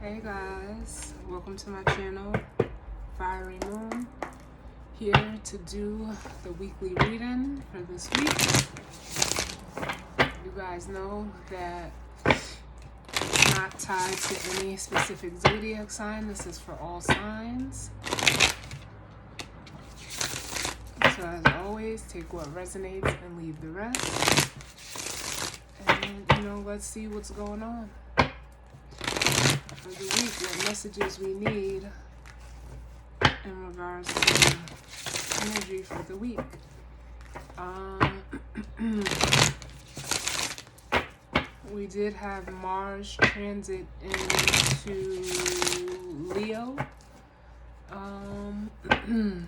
Hey guys, welcome to my channel, Fiery Moon, here to do the weekly reading for this week. You guys know that it's not tied to any specific zodiac sign. This is for all signs. So as always, take what resonates and leave the rest. And let's see what's going on for the week, what messages we need in regards to energy for the week. We did have Mars transit into Leo. The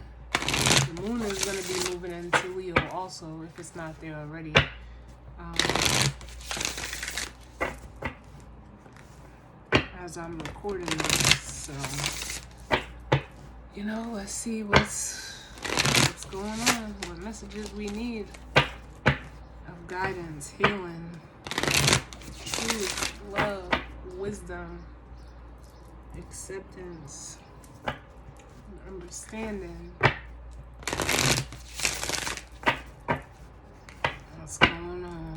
moon is going to be moving into Leo also, if it's not there already. As I'm recording this, so let's see what's going on, what messages we need of guidance, healing, truth, love, wisdom, acceptance, understanding. What's going on?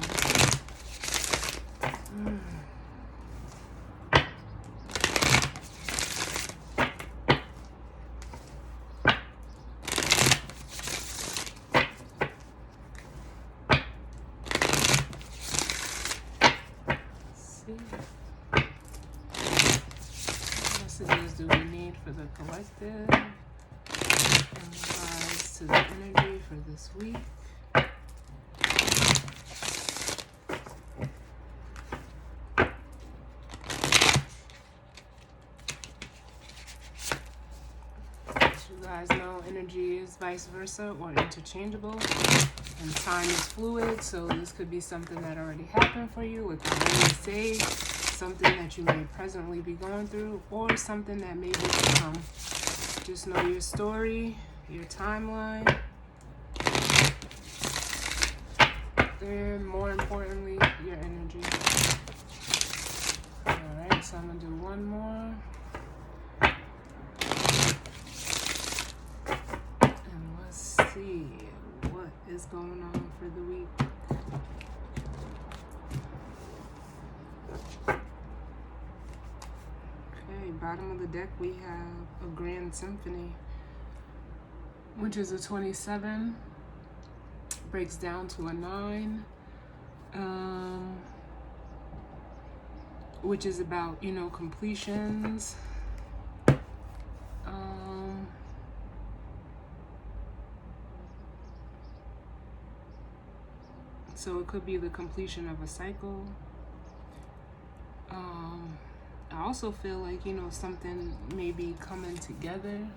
What messages do we need for the collective in regards to the energy for this week? You guys know energy is vice versa or interchangeable, and time is fluid, so this could be something that already happened for you, like I always say, something that you may presently be going through, or something that may be to come. Just know your story, your timeline, and more importantly, your energy. Alright, so I'm going to do one more. See what is going on for the week. Okay, bottom of the deck we have a Grand Symphony, which is a 27, breaks down to a 9, which is about, completions. So it could be the completion of a cycle. I also feel like, something may be coming together.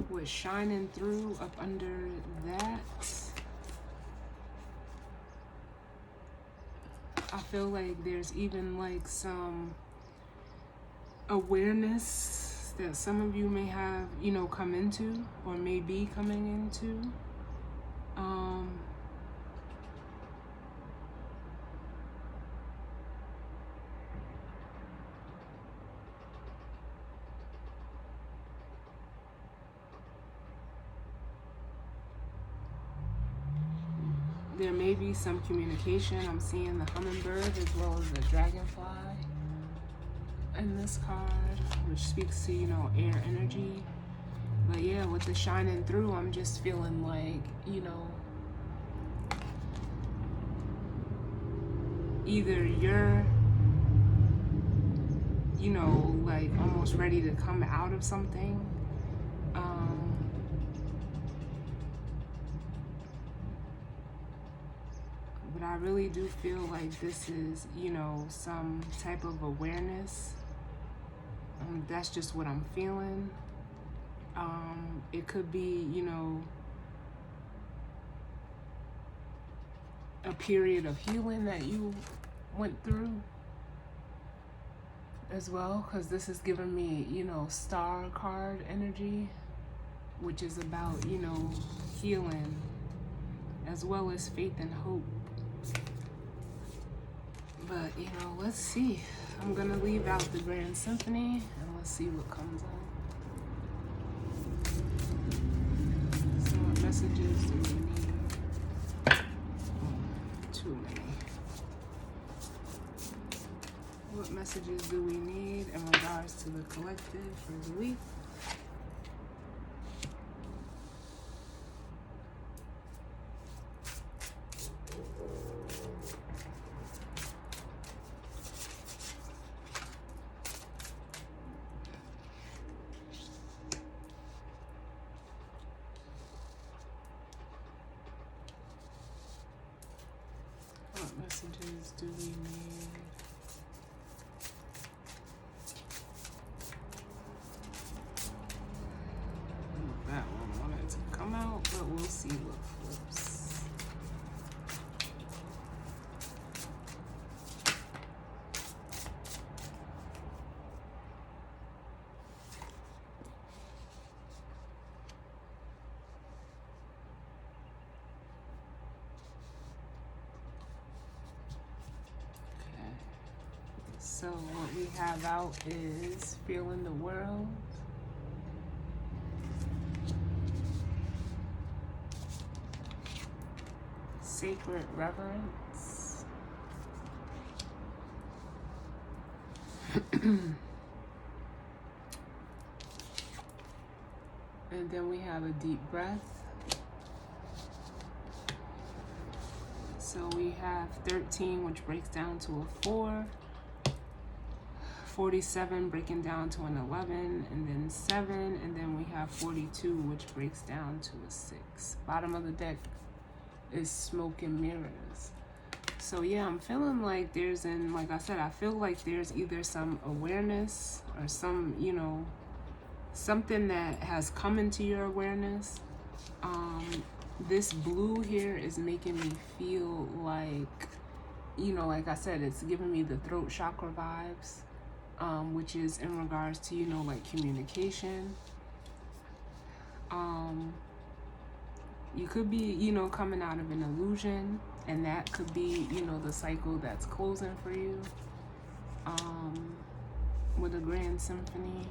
What's shining through up under that, I feel like there's even like some awareness that some of you may have, come into or may be coming into. There may be some communication. I'm seeing the hummingbird as well as the dragonfly in this card, which speaks to, air energy. But yeah, with the shining through, I'm just feeling like, either you're, like almost ready to come out of something. But I really do feel like this is, some type of awareness. That's just what I'm feeling. It could be, a period of healing that you went through. as well, because this is giving me, you know, star card energy, which is about, you know, healing as well as faith and hope. But, you know, let's see. I'm going to leave out the Grand Symphony and let's see what comes out. So what messages do we need? Too many. What messages do we need in regards to the collective for the week? What messages do we need? That one wanted to come out, but we'll see what flips. Okay. So what we have out is feeling the world. Sacred reverence. And then we have a deep breath. So we have 13, which breaks down to a 4. 47 breaking down to an 11, and then 7, and then we have 42, which breaks down to a 6. Bottom of the deck is smoke and mirrors. So yeah, I'm feeling like there's, and like I said, I feel like there's either some awareness or some, you know, something that has come into your awareness. This blue here is making me feel like, you know, like I said, it's giving me the throat chakra vibes, which is in regards to, you know, like communication. You could be, you know, coming out of an illusion, and that could be, you know, the cycle that's closing for you, with a Grand Symphony.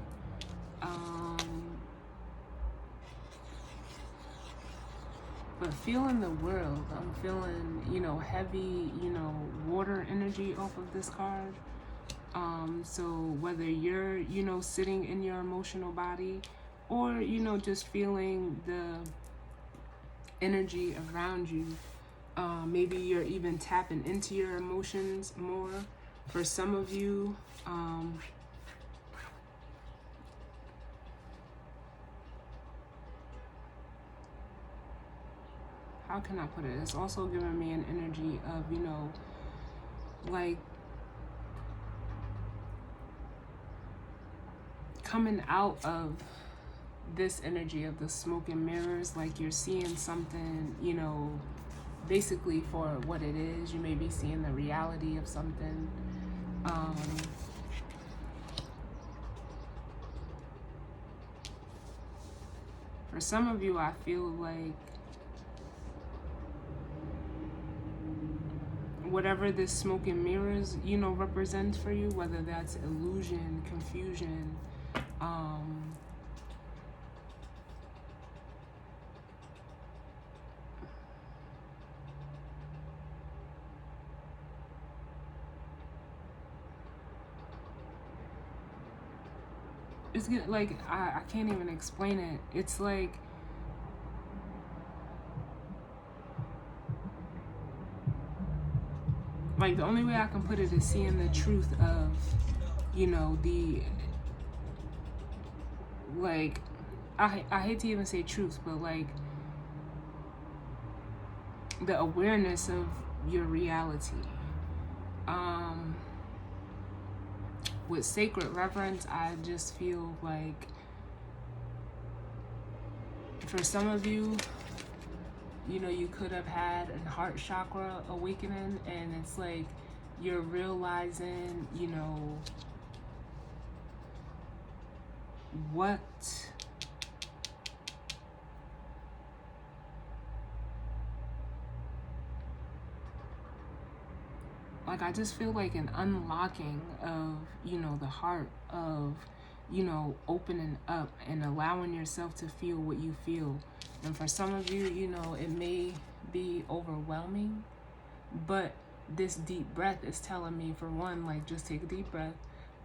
But feeling the world, I'm feeling, you know, heavy, you know, water energy off of this card. So whether you're, you know, sitting in your emotional body, or, you know, just feeling the energy around you, maybe you're even tapping into your emotions more. For some of you, how can I put it? It's also giving me an energy of, you know, like coming out of this energy of the smoke and mirrors, like you're seeing something, you know, basically for what it is. You may be seeing the reality of something. For some of you, I feel like whatever this smoke and mirrors, you know, represents for you, whether that's illusion, confusion, it's like, I can't even explain it. It's like, the only way I can put it is seeing the truth of, you know, the, like, I hate to even say truth, but like the awareness of your reality. With sacred reverence, I just feel like for some of you, you know, you could have had a heart chakra awakening, and it's like you're realizing, you know, what like, I just feel like an unlocking of, you know, the heart of, you know, opening up and allowing yourself to feel what you feel. And for some of you, you know, it may be overwhelming, but this deep breath is telling me, for one, like, just take a deep breath.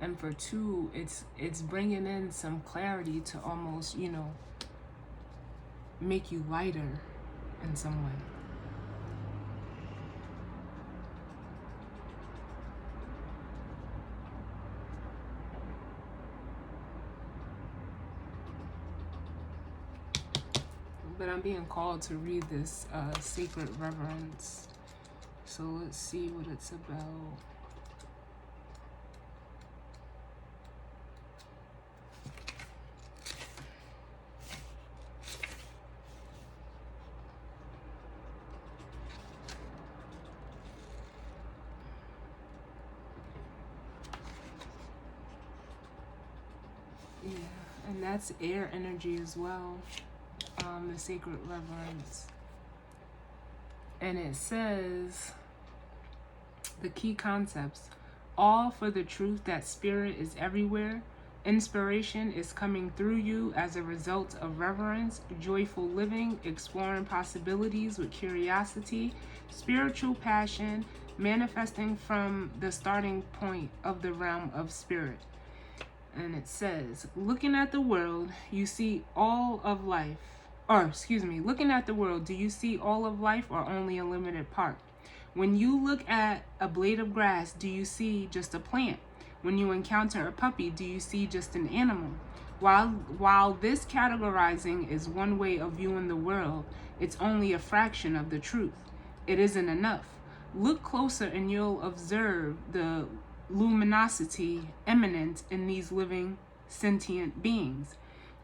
And for two, it's bringing in some clarity to almost, you know, make you lighter in some way. But I'm being called to read this Sacred Reverence. So let's see what it's about. Yeah, and that's air energy as well. The Sacred Reverence. And it says the key concepts: all for the truth that spirit is everywhere. Inspiration is coming through you as a result of reverence, joyful living, exploring possibilities with curiosity, spiritual passion, manifesting from the starting point of the realm of spirit. And it says, looking at the world, you see all of life. Looking at the world, do you see all of life or only a limited part? When you look at a blade of grass, do you see just a plant? When you encounter a puppy, do you see just an animal? While this categorizing is one way of viewing the world, it's only a fraction of the truth. It isn't enough. Look closer and you'll observe the luminosity immanent in these living sentient beings.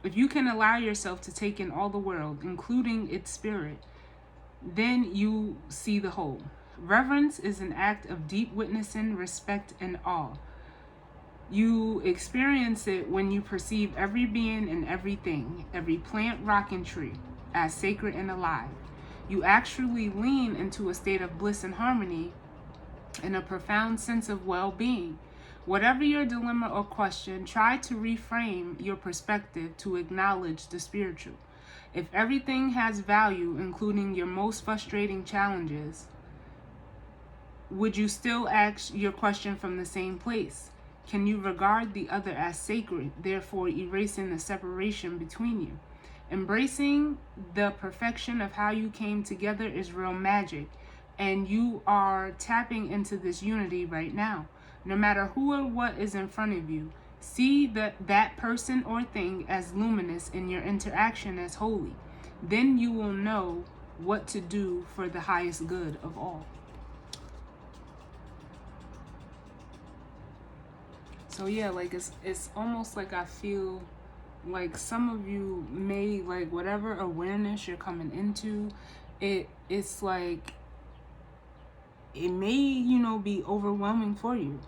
If you can allow yourself to take in all the world, including its spirit, then you see the whole. Reverence is an act of deep witnessing, respect, and awe. You experience it when you perceive every being and everything, every plant, rock, and tree, as sacred and alive. You actually lean into a state of bliss and harmony and a profound sense of well-being. Whatever your dilemma or question, try to reframe your perspective to acknowledge the spiritual. If everything has value, including your most frustrating challenges, would you still ask your question from the same place? Can you regard the other as sacred, therefore erasing the separation between you? Embracing the perfection of how you came together is real magic, and you are tapping into this unity right now. No matter who or what is in front of you, see that person or thing as luminous and your interaction as holy. Then you will know what to do for the highest good of all. So yeah, like it's almost like I feel like some of you may, like, whatever awareness you're coming into, it's like it may, you know, be overwhelming for you.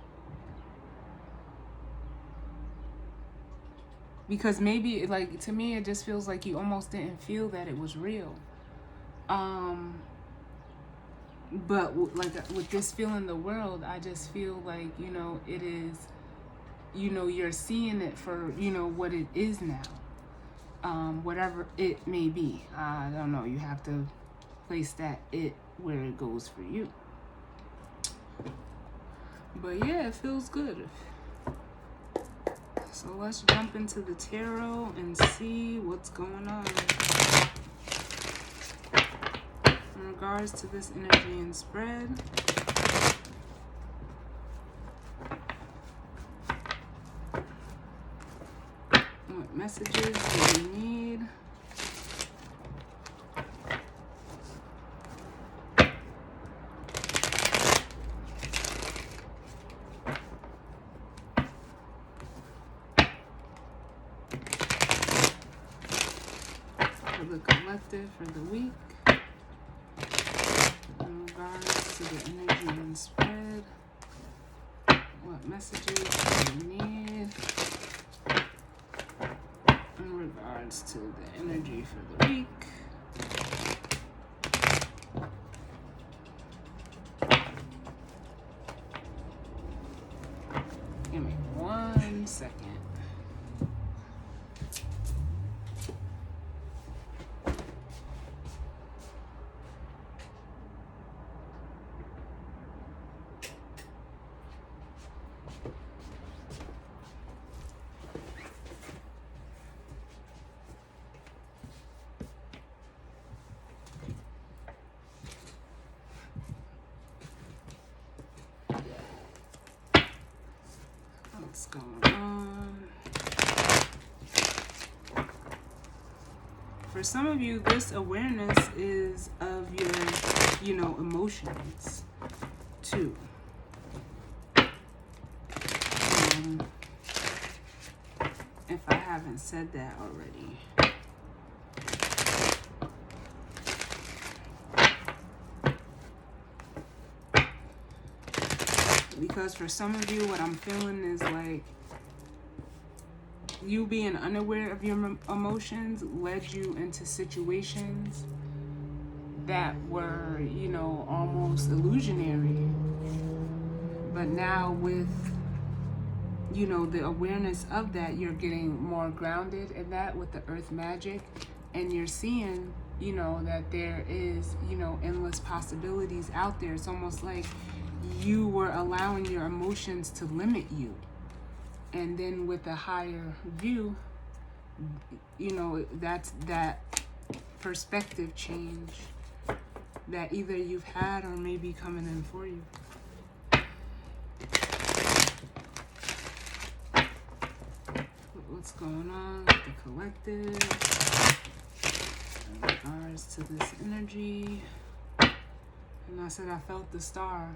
Because maybe, like, to me, it just feels like you almost didn't feel that it was real. But like with this feeling the world, I just feel like, you know, it is, you know, you're seeing it for, you know, what it is now. Whatever it may be. I don't know. You have to place that it where it goes for you. But yeah, it feels good. So let's jump into the tarot and see what's going on in regards to this energy and spread. What messages do you need? For the collective for the week, in regards to the energy and spread, what messages do you need? regards to the energy for the week. Give me 1 second. What's going on? For some of you, this awareness is of your, emotions too. If I haven't said that already. Because for some of you, what I'm feeling is like you being unaware of your emotions led you into situations that were, almost illusionary. But now with, the awareness of that, you're getting more grounded in that with the earth magic. And you're seeing, that there is, endless possibilities out there. It's almost like you were allowing your emotions to limit you. And then with a higher view, that's that perspective change that either you've had or may be coming in for you. What's going on with the collective in regards to this energy? And I said I felt the star.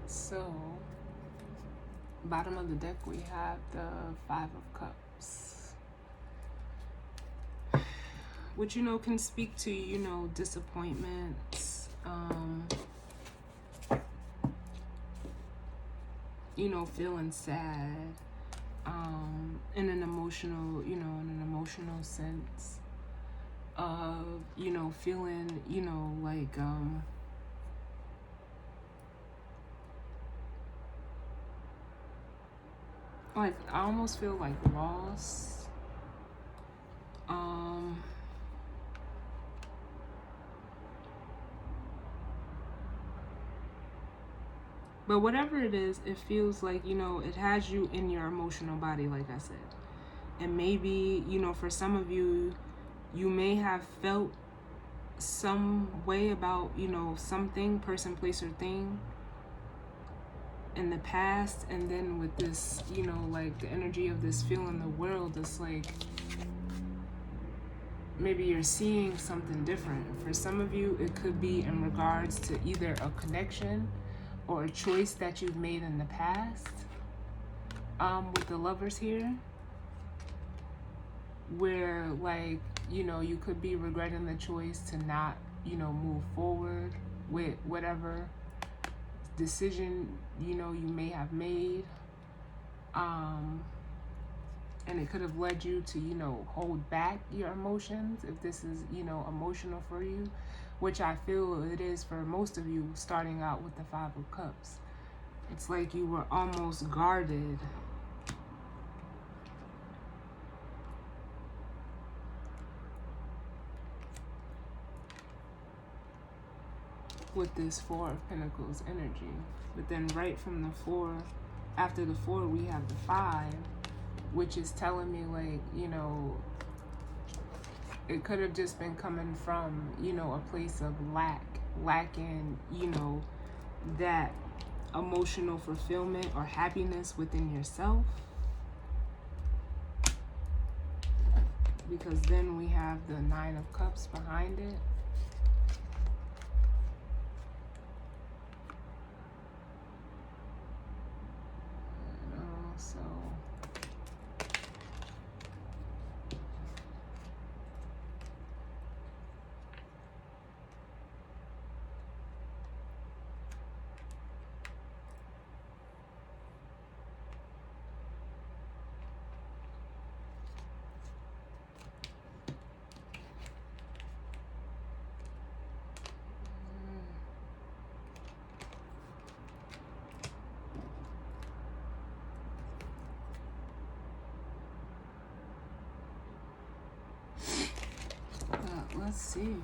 So, bottom of the deck, we have the Five of Cups, which, can speak to, disappointments, feeling sad, in an emotional, sense of, feeling, like I almost feel like lost. But whatever it is, it feels like, it has you in your emotional body, like I said. And maybe, for some of you, you may have felt some way about, something, person, place, or thing in the past. And then with this, like the energy of this feeling the world, it's like maybe you're seeing something different. For some of you, it could be in regards to either a connection or a choice that you've made in the past, with the Lovers here, where like, you could be regretting the choice to not, move forward with whatever decision, you may have made. And it could have led you to, hold back your emotions if this is, emotional for you, which I feel it is for most of you starting out with the Five of Cups. It's like you were almost guarded. with this Four of Pentacles energy. But then right from the four, after the four, we have the five, which is telling me, like, you know, it could have just been coming from, you know, a place of lacking, you know, that emotional fulfillment or happiness within yourself. Because then we have the Nine of Cups behind it. So let's see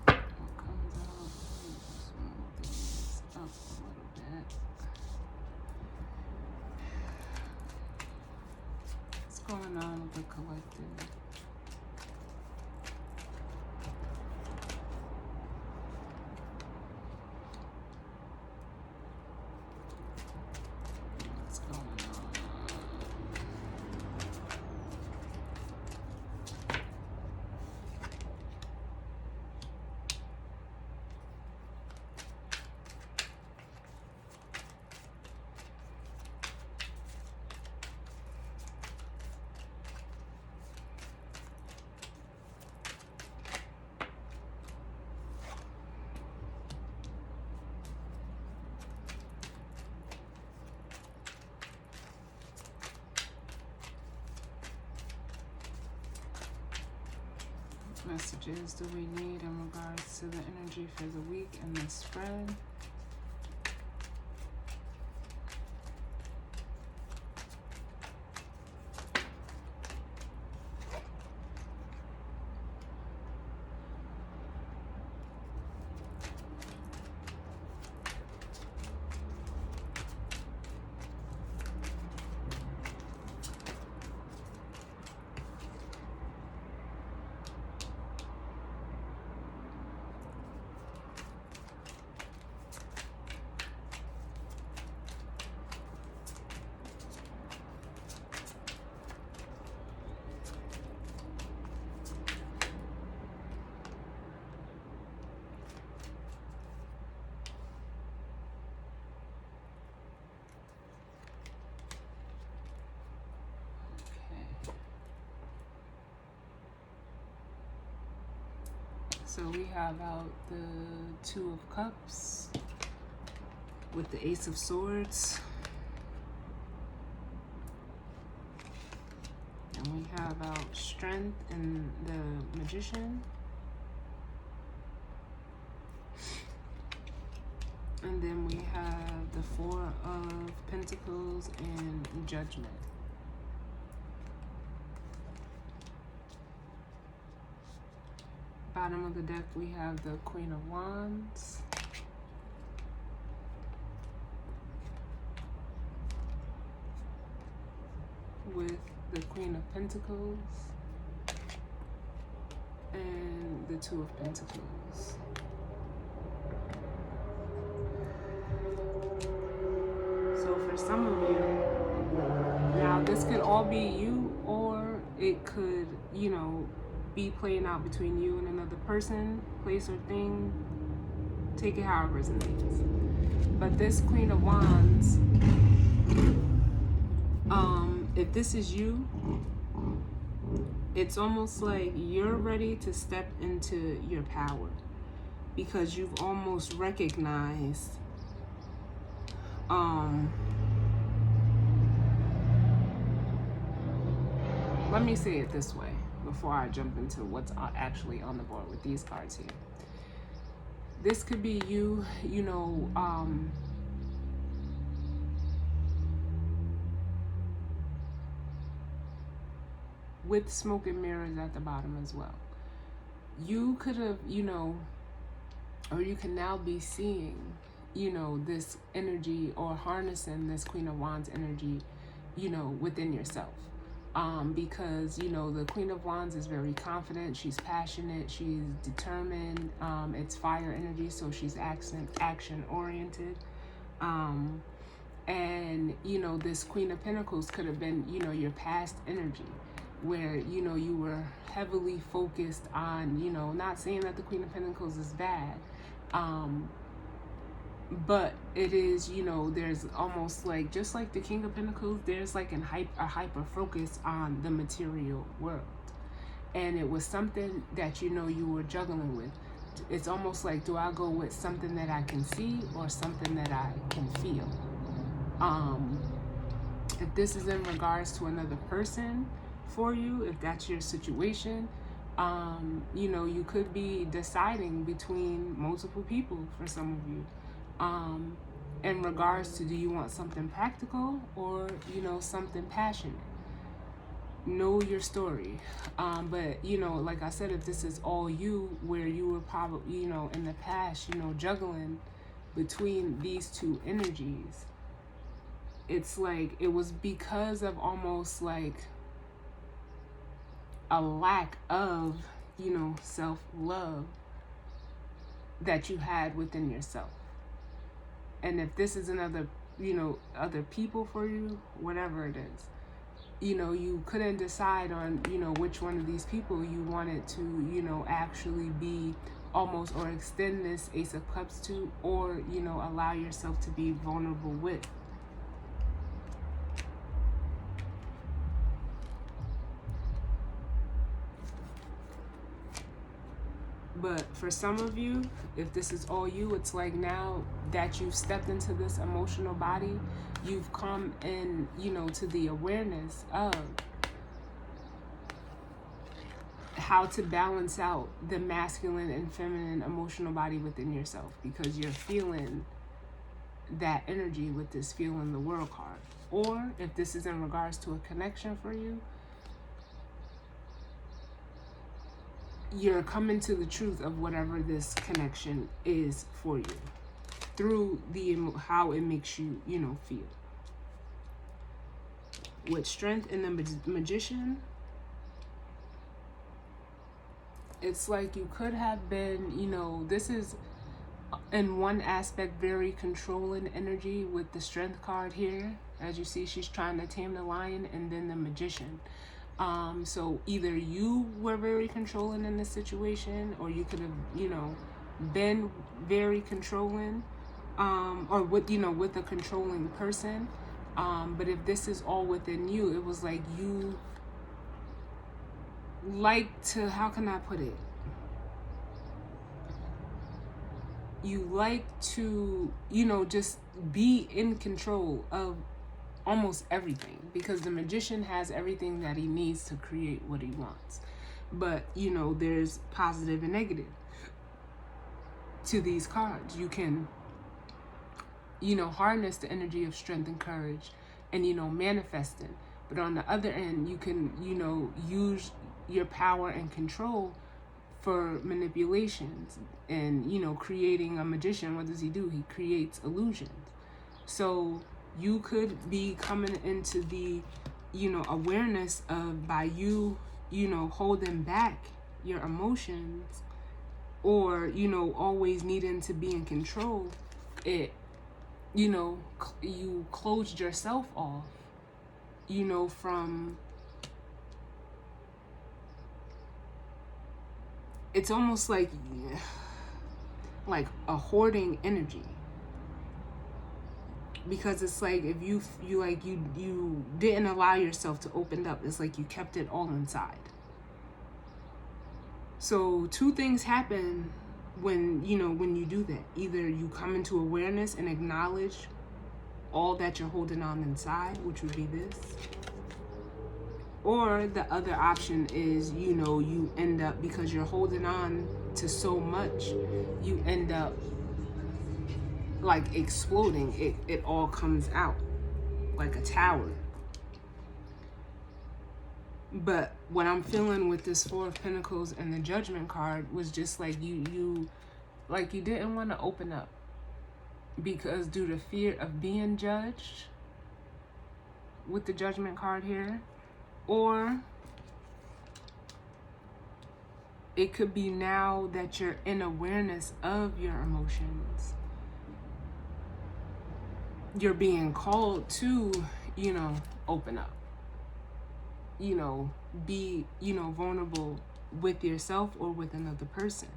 what comes out. Smooth things up a little bit. What's going on with the collective? What's going on? Messages do we need in regards to the energy for the week and the spread? So we have out the Two of Cups with the Ace of Swords. And we have out Strength and the Magician. And then we have the Four of Pentacles and Judgment. Bottom of the deck, we have the Queen of Wands. With the Queen of Pentacles. And the Two of Pentacles. So for some of you, now this could all be you, or it could, you know, be playing out between you and another person, place, or thing. Take it how it resonates. But this Queen of Wands, if this is you, it's almost like you're ready to step into your power because you've almost recognized let me say it this way before I jump into what's actually on the board with these cards here. This could be you, you know, with smoke and mirrors at the bottom as well. You could have, you know, or you can now be seeing, this energy, or harnessing this Queen of Wands energy, within yourself. Because, the Queen of Wands is very confident, she's passionate, she's determined, it's fire energy, so she's action oriented. And, this Queen of Pentacles could have been, your past energy, where, you were heavily focused on, not saying that the Queen of Pentacles is bad, but it is, there's almost like, just like the King of Pentacles, there's like a hyper focus on the material world. And it was something that, you were juggling with. It's almost like, do I go with something that I can see or something that I can feel? If this is in regards to another person for you, if that's your situation, you could be deciding between multiple people for some of you. In regards to, do you want something practical or, something passionate? Know your story. But, like I said, if this is all you, where you were probably, in the past, juggling between these two energies, it's like it was because of almost like a lack of, self-love that you had within yourself. And if this is another, other people for you, whatever it is, you couldn't decide on, which one of these people you wanted to, actually be almost, or extend this Ace of Cups to, or, allow yourself to be vulnerable with. But for some of you, if this is all you, it's like now that you've stepped into this emotional body, you've come in, to the awareness of how to balance out the masculine and feminine emotional body within yourself, because you're feeling that energy with this Feeling the World card. Or if this is in regards to a connection for you, you're coming to the truth of whatever this connection is for you through how it makes you, feel. With Strength in the Magician, it's like you could have been, this is in one aspect very controlling energy with the Strength card here. As you see, she's trying to tame the lion, and then the Magician. So either you were very controlling in this situation, or you could have, been very controlling, or with, with a controlling person. But if this is all within you, it was like you like to, how can I put it? You like to, just be in control of almost everything, because the Magician has everything that he needs to create what he wants. But, there's positive and negative to these cards. You can, harness the energy of strength and courage and, manifesting. But on the other end, you can, use your power and control for manipulations and, creating a magician. What does he do? He creates illusions. So you could be coming into the, awareness of, by you, holding back your emotions, or, always needing to be in control, it, you closed yourself off, from, it's almost like a hoarding energy. Because it's like, if you didn't allow yourself to open up, it's like you kept it all inside. So two things happen when you do that. Either you come into awareness and acknowledge all that you're holding on inside, which would be this, or the other option is, you end up, because you're holding on to so much, you end up like exploding. It all comes out like a tower. But what I'm feeling with this Four of Pentacles and the Judgment card was just like you like you didn't want to open up because due to fear of being judged with the Judgment card here, or it could be now that you're in awareness of your emotions, you're being called to, open up, be, vulnerable with yourself or with another person.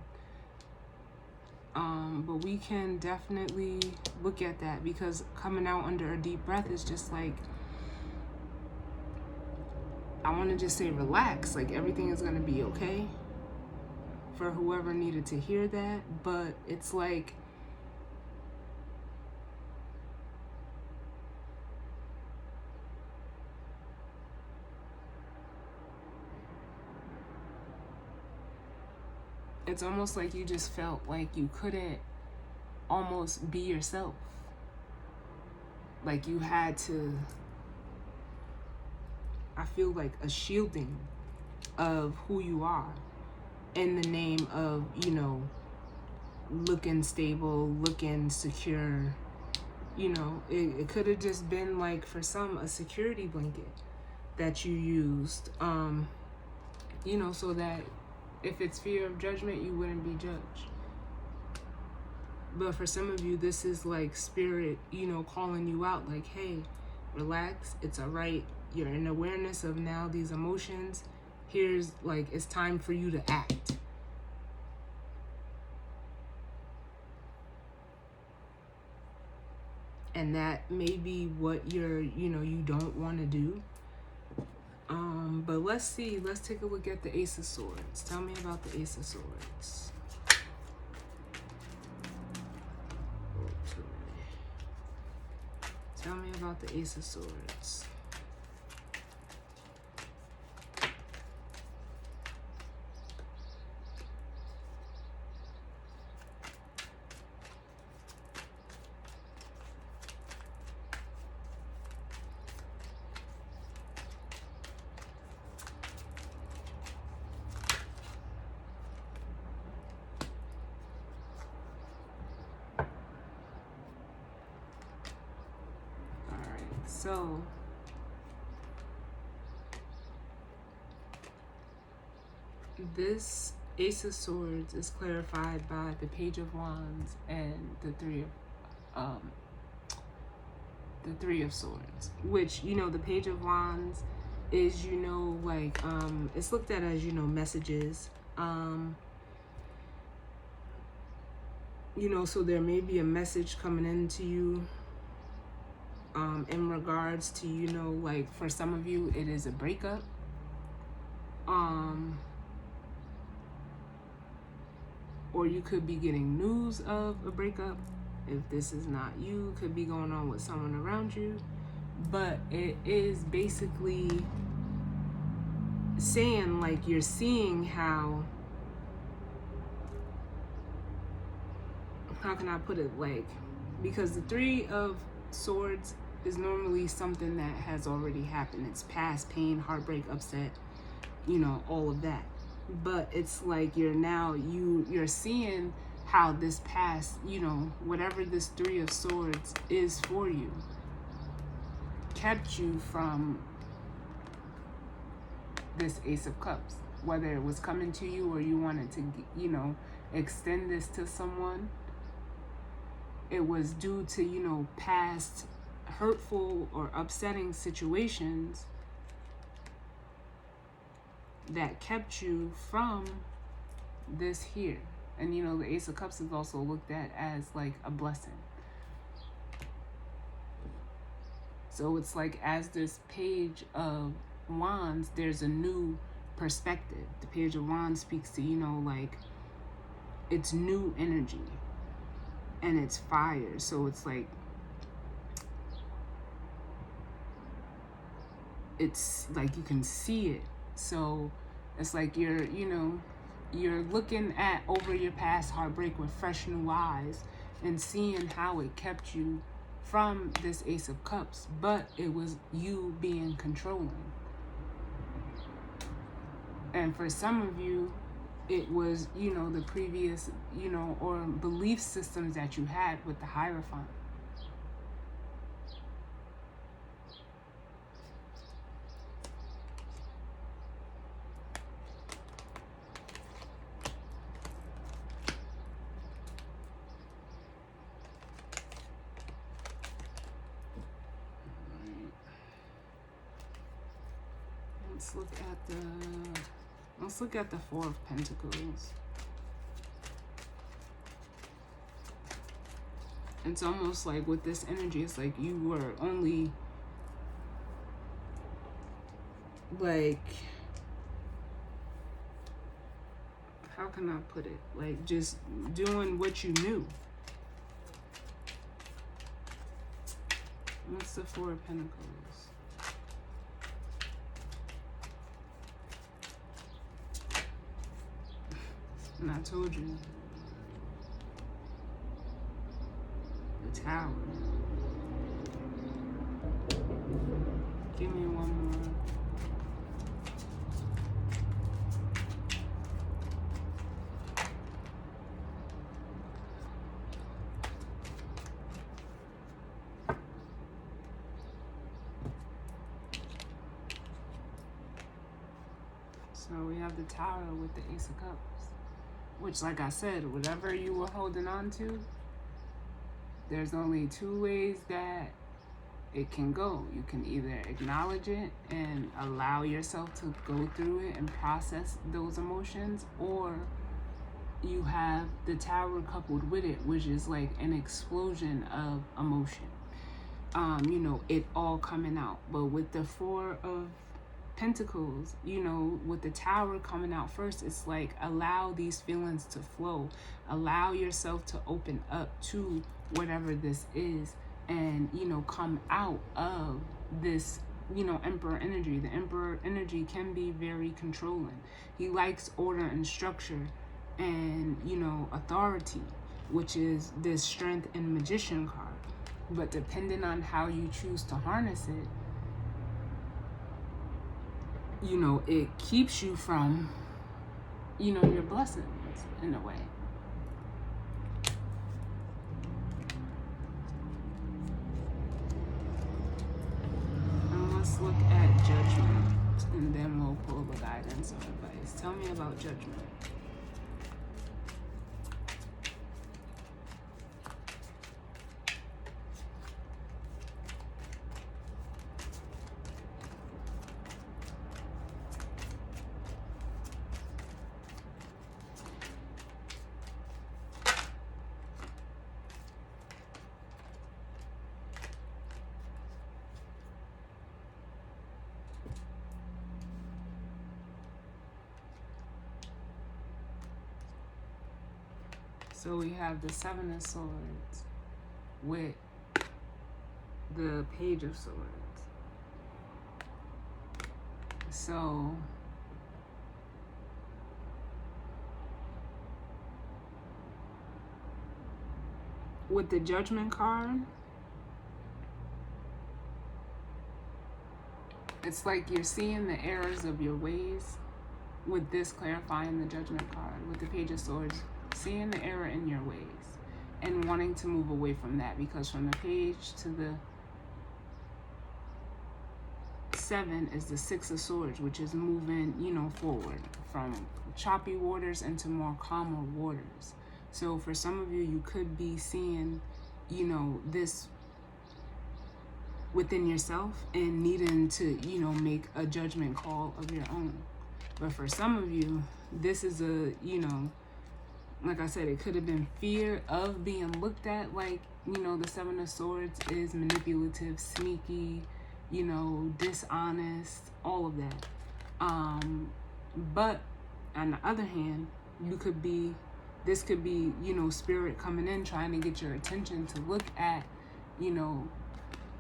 But we can definitely look at that, because coming out under a deep breath is just like, I want to just say relax, like everything is going to be okay, for whoever needed to hear that. But it's like, it's almost like you just felt like you couldn't almost be yourself. Like you had to, I feel like a shielding of who you are in the name of, looking stable, looking secure. It could have just been like, for some, a security blanket that you used, so that if it's fear of judgment, you wouldn't be judged. But for some of you, this is like spirit, calling you out, like, hey, relax, it's all right. You're in awareness of now these emotions. Here's like, it's time for you to act. And that may be what you don't want to do. But let's see. Let's take a look at the Ace of Swords. Tell me about the Ace of Swords. Tell me about the Ace of Swords. So, this Ace of Swords is clarified by the Page of Wands and the Three of Swords. Which, the Page of Wands is, it's looked at as, messages. So there may be a message coming into you. In regards to, like for some of you, it is a breakup. Or you could be getting news of a breakup. If this is not you, could be going on with someone around you. But it is basically saying, like, you're seeing how can I put it, like, because the Three of Swords is normally something that has already happened. It's past, pain, heartbreak, upset, all of that. But it's like you're seeing how this past, whatever this Three of Swords is for you, kept you from this Ace of Cups. Whether it was coming to you or you wanted to, extend this to someone, it was due to, past hurtful or upsetting situations that kept you from this here. And, the Ace of Cups is also looked at as like a blessing. So it's like, as this Page of Wands, there's a new perspective. The Page of Wands speaks to, like, it's new energy. And it's fire. So it's like, it's like you can see it. So it's like you're looking at over your past heartbreak with fresh new eyes and seeing how it kept you from this Ace of Cups. But it was you being controlling. And for some of you, it was, you know, the previous, you know, or belief systems that you had with the Hierophant. Let's look at the Four of Pentacles. It's almost like with this energy, it's like you were only like, how can I put it? Like just doing what you knew. What's the Four of Pentacles? And I told you. The Tower. Give me one more. So we have the Tower with the Ace of Cups. Which, like I said, whatever you were holding on to, there's only two ways that it can go. You can either acknowledge it and allow yourself to go through it and process those emotions, or you have the Tower coupled with it, which is like an explosion of emotion. You know, it all coming out. But with the Four of Pentacles, you know, with the Tower coming out first, it's like allow these feelings to flow, allow yourself to open up to whatever this is, and, you know, come out of this, you know, Emperor energy. The Emperor energy can be very controlling. He likes order and structure and, you know, authority, which is this Strength and Magician card. But depending on how you choose to harness it, you know, it keeps you from, you know, your blessings in a way. And let's look at Judgment, and then we'll pull the guidance or advice. Tell me about Judgment. So we have the Seven of Swords with the Page of Swords. So with the Judgment card, it's like you're seeing the errors of your ways. With this clarifying the Judgment card, with the Page of Swords, seeing the error in your ways and wanting to move away from that, because from the Page to the Seven is the Six of Swords, which is moving, you know, forward from choppy waters into more calmer waters. So for some of you, you could be seeing, you know, this within yourself and needing to, you know, make a judgment call of your own. But for some of you, this is a, you know, like I said, it could have been fear of being looked at like, you know, the Seven of Swords is manipulative, sneaky, you know, dishonest, all of that. But on the other hand, you could be, this could be, you know, spirit coming in, trying to get your attention to look at, you know,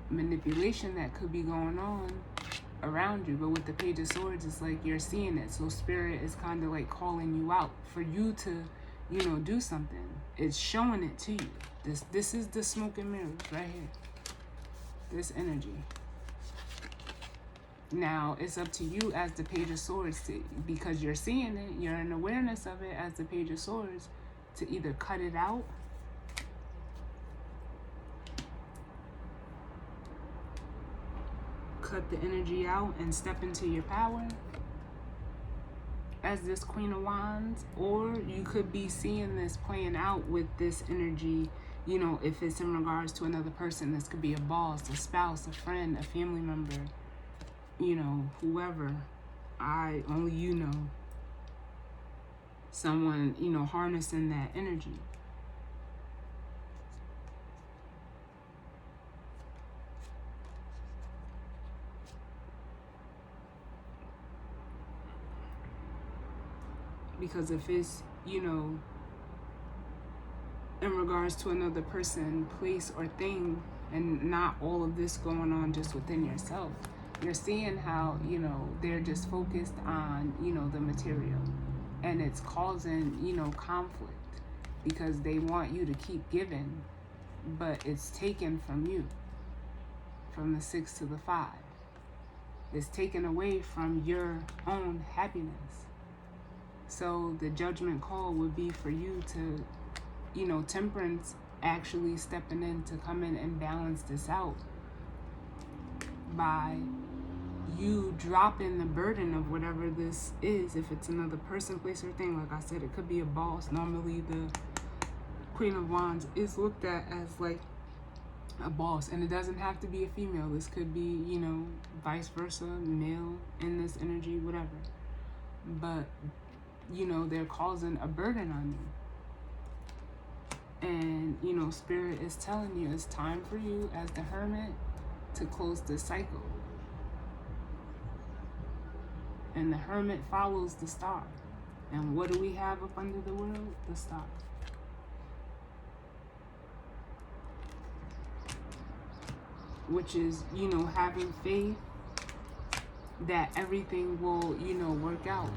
manipulation that could be going on around you. But with the Page of Swords, it's like you're seeing it. So spirit is kind of like calling you out for you to, you know, do something. It's showing it to you. This is the smoke and mirrors right here. This energy. Now, it's up to you as the Page of Swords, because you're seeing it, you're in awareness of it as the Page of Swords, to either cut it out, cut the energy out and step into your power as this Queen of Wands. Or you could be seeing this playing out with this energy, you know, if it's in regards to another person. This could be a boss, a spouse, a friend, a family member, you know, whoever. Only you know. Someone, you know, harnessing that energy. Because if it's, you know, in regards to another person, place, or thing, and not all of this going on just within yourself, you're seeing how, you know, they're just focused on, you know, the material. And it's causing, you know, conflict, because they want you to keep giving, but it's taken from you, from the 6 to the 5. It's taken away from your own happiness. So the judgment call would be for you to, you know, Temperance actually stepping in to come in and balance this out by you dropping the burden of whatever this is. If it's another person, place, or thing, like I said, it could be a boss. Normally the Queen of Wands is looked at as like a boss, and it doesn't have to be a female. This could be, you know, vice versa, male in this energy, whatever. But, you know, they're causing a burden on you. And, you know, Spirit is telling you it's time for you as the Hermit to close this cycle. And the Hermit follows the star. And what do we have up under the world? The star. Which is, you know, having faith that everything will, you know, work out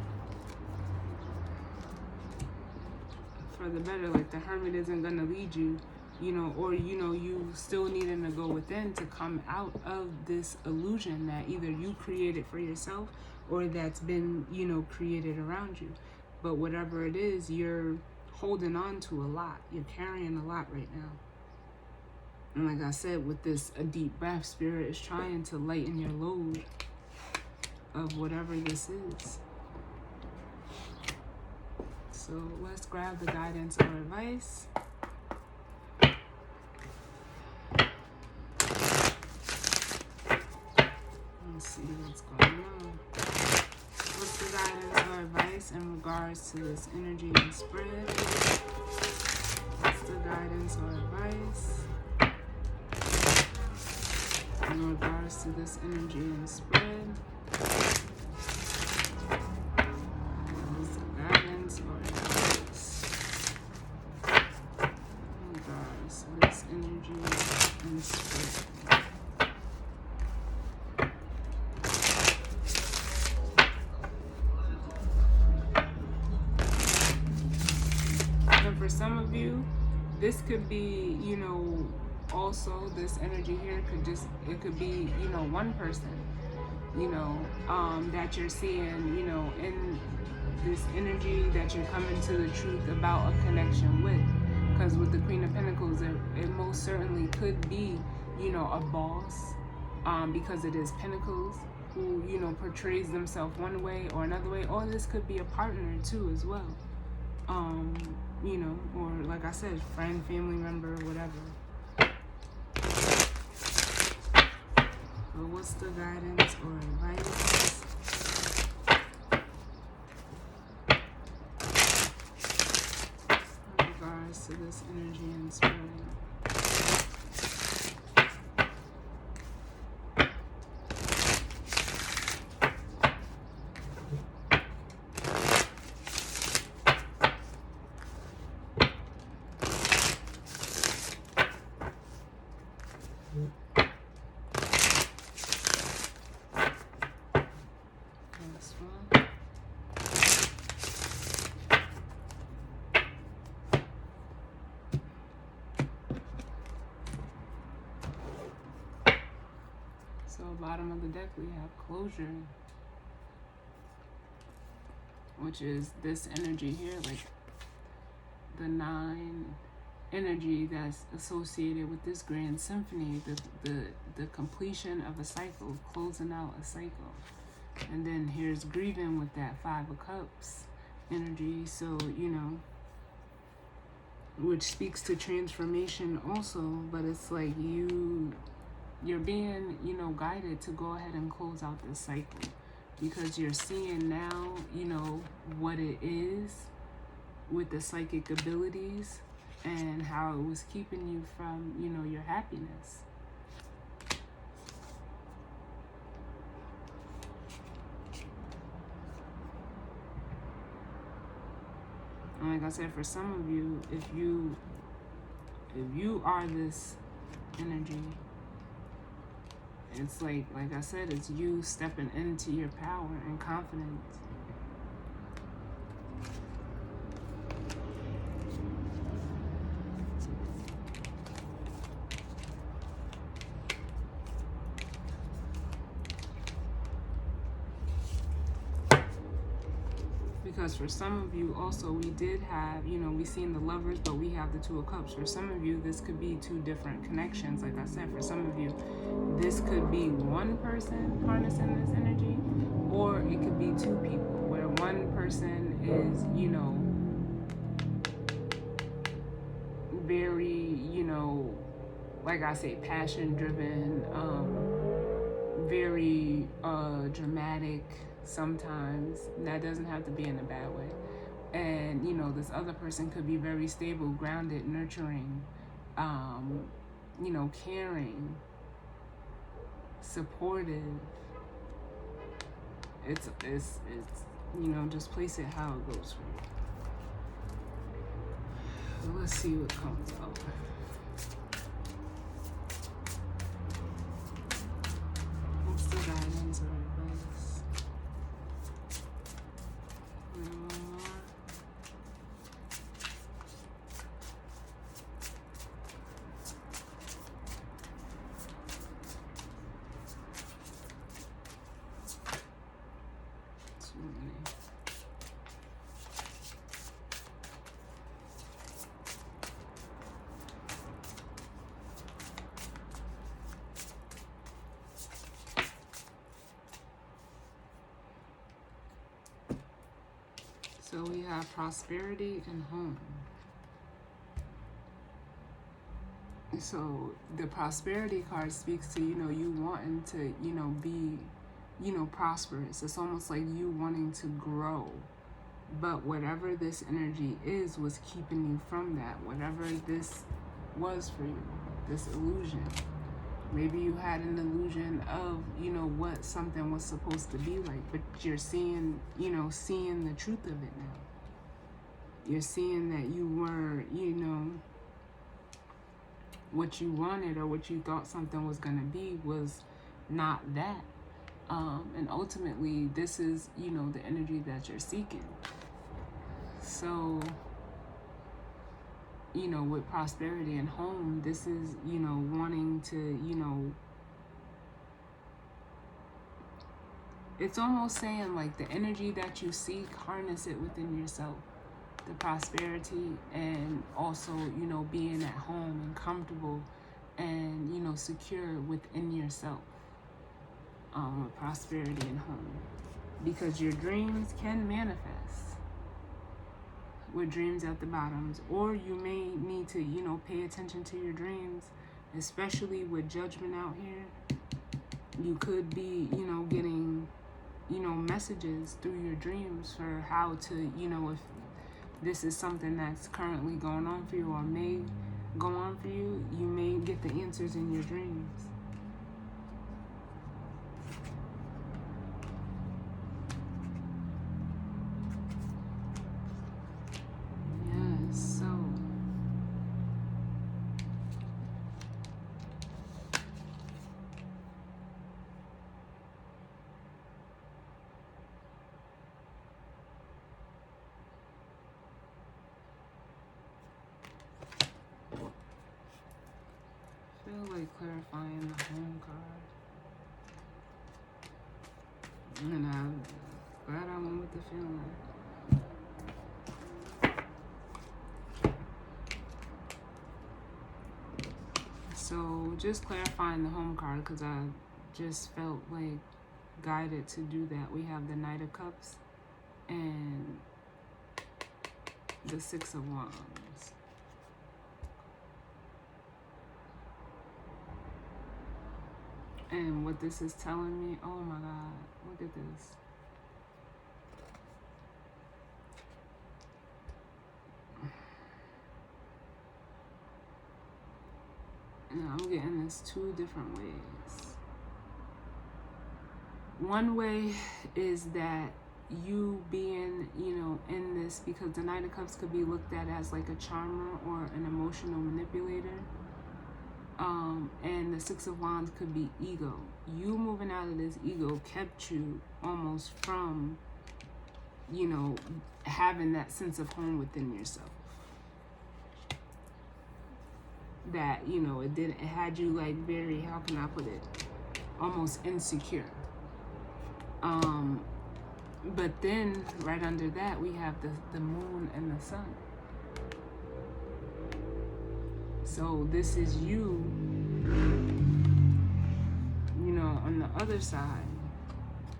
for the better. Like the Hermit isn't going to lead you, you know, or, you know, you still needing to go within to come out of this illusion that either you created for yourself or that's been, you know, created around you. But whatever it is, you're holding on to a lot. You're carrying a lot right now. And like I said, with this, a deep breath, Spirit is trying to lighten your load of whatever this is. So let's grab the guidance or advice. Let's see what's going on. What's the guidance or advice in regards to this energy and spread? What's the guidance or advice in regards to this energy and spread? What's the guidance or advice in regards to this energy and spread? And for some of you, this could be, you know, also this energy here it could be, you know, one person, you know, that you're seeing, you know, in this energy that you're coming to the truth about a connection with. Because with the Queen of Pentacles, it most certainly could be, you know, a boss, because it is Pentacles, who, you know, portrays themselves one way or another way. Or this could be a partner too as well, you know, or like I said, friend, family member, whatever. But what's the guidance or advice in regards to this energy and spirit? So bottom of the deck we have closure, which is this energy here, like the 9 energy that's associated with this grand symphony, the completion of a cycle, closing out a cycle. And then here's grieving with that 5 of Cups energy. So, you know, which speaks to transformation also, but it's like you're being, you know, guided to go ahead and close out this cycle, because you're seeing now, you know, what it is with the psychic abilities and how it was keeping you from, you know, your happiness. And like I said, for some of you, if you are this energy, it's like I said, it's you stepping into your power and confidence. Because for some of you also, we did have, you know, we seen the Lovers, but we have the 2 of Cups. For some of you, this could be 2 different connections. Like I said, for some of you, this could be one person harnessing this energy, or it could be 2 people, where one person is, you know, very, you know, like I say, passion driven, very dramatic sometimes. That doesn't have to be in a bad way. And, you know, this other person could be very stable, grounded, nurturing, you know, caring, supportive. It's you know, just place it how it goes for you. So let's see what comes up. What's the guidance or advice? One more. Too many. So we have prosperity and home. So the prosperity card speaks to, you know, you wanting to, you know, be, you know, prosperous. It's almost like you wanting to grow. But whatever this energy is was keeping you from that. Whatever this was for you, this illusion. Maybe you had an illusion of, you know, what something was supposed to be like, but you're seeing, you know, seeing the truth of it now. You're seeing that you were, you know, what you wanted or what you thought something was going to be was not that. And ultimately, this is, you know, the energy that you're seeking. So, you know, with prosperity and home, this is, you know, wanting to, you know, it's almost saying like the energy that you seek, harness it within yourself. The prosperity and also, you know, being at home and comfortable and, you know, secure within yourself. With prosperity and home. Because your dreams can manifest with dreams at the bottoms, or you may need to, you know, pay attention to your dreams, especially with judgment out here. You could be, you know, getting, you know, messages through your dreams for how to, you know, if this is something that's currently going on for you or may go on for you, you may get the answers in your dreams. Feel like clarifying the home card. And I'm glad I went with the feeling. So just clarifying the home card, because I just felt like guided to do that. We have the Knight of Cups and the Six of Wands. And what this is telling me, oh my God, look at this. Now I'm getting this two different ways. One way is that you being, in this, because the Knight of Cups could be looked at as like a charmer or an emotional manipulator. And the Six of Wands could be ego. You moving out of this ego kept you almost from, having that sense of home within yourself. That, it had you like very, how can I put it, almost insecure. But then right under that we have the moon and the sun. So this is you, on the other side,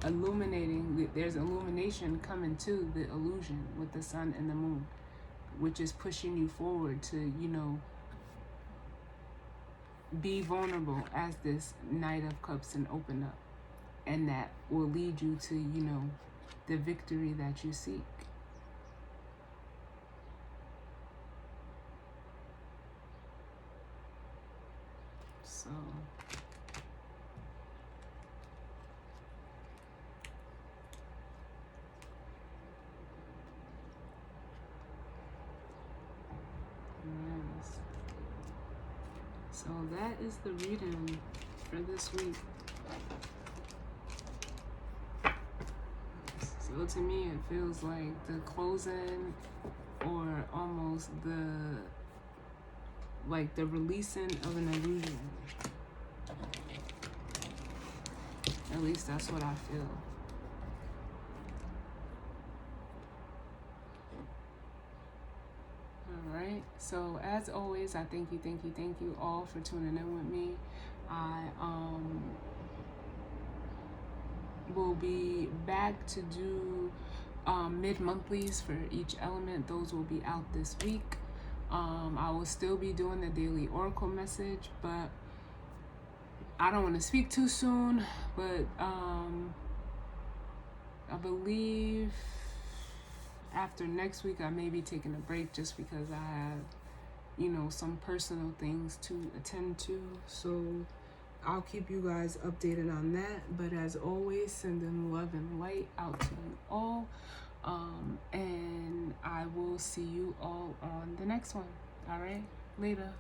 illuminating. There's illumination coming to the illusion with the sun and the moon, which is pushing you forward to, be vulnerable as this Knight of Cups and open up. And that will lead you to, the victory that you seek. So yes. So that is the reading for this week. So to me, it feels like the closing, or almost the releasing of an illusion. At least that's what I feel. All right. So as always, I thank you all for tuning in with me. I will be back to do mid-monthlies for each element. Those will be out this week. I will still be doing the daily oracle message, but I don't want to speak too soon. But I believe after next week I may be taking a break, just because I have, some personal things to attend to. So I'll keep you guys updated on that. But as always, sending love and light out to you all. And I will see you all on the next one. All right, later.